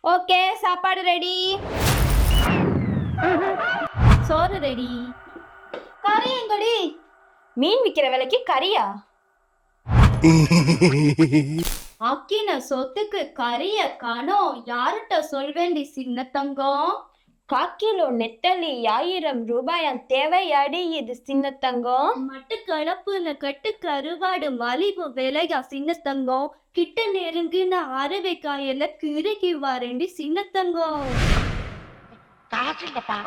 Okay, சாப்பாடு ready. சோறு ready. கறி எங்கடி? மீன் விக்கிற விலைக்கு கறியா? அக்கின சொத்துக்கு கறிய காணோம், யார்கிட்ட சொல்வேண்டி சின்ன தங்கம்? 1/4 கிலோ நெத்தலி 1000 ரூபாயாம், தேவையாடி இது சின்ன தங்கம்? மட்டு கலப்புல கட்டு கருவாடு மலிவு விலையா சின்ன தங்கம்? கிட்ட நெருங்கின அறுவை காயில கிறுக்கி வாரண்டி சின்ன தங்கம். காசு இல்லப்பா.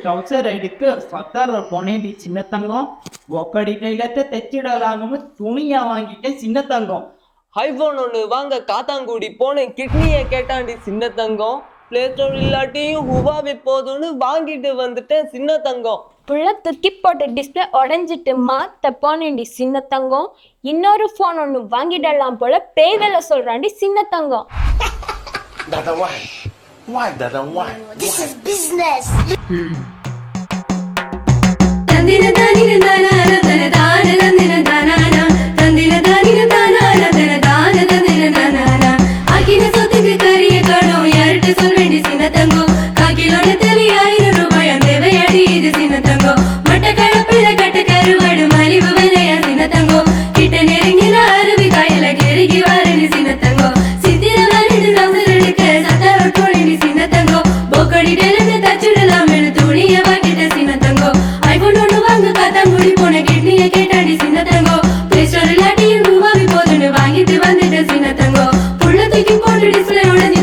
ట్రౌసర్ ఐడికి సత్తారు పోనేది చిన్న తంగం ఒక్కడి கையிலத்தை தைச்சிடலாம்னு துணியா வாங்கிட்டேன் சின்ன தங்கம். ஐபோன் ஒன்று வாங்க காத்தாங்குடி போனேன், கிட்னியை கேட்டாண்டி சின்ன தங்கம். பிளே ஸ்டோர் இல்லாட்டியும் ஹுவாவே போதும்னு வாங்கிட்டு வந்துட்டேன் சின்ன தங்கம். புள்ள தூக்கி போட்டு டிஸ்பிளே உடஞ்சிட்டு மாத்த போனேண்டி சின்ன தங்கம். இன்னொரு போன் ஒன்று வாங்கிடலாம் போல பேய் வேலை சொல்றாண்டி சின்ன தங்கம். Dada, why, Dada, why? This is business. வாங்கிட்டு வந்துட்ட சின்ன தங்கம், புள்ள தூக்கி போட்டு டிஸ்பிளே உடனே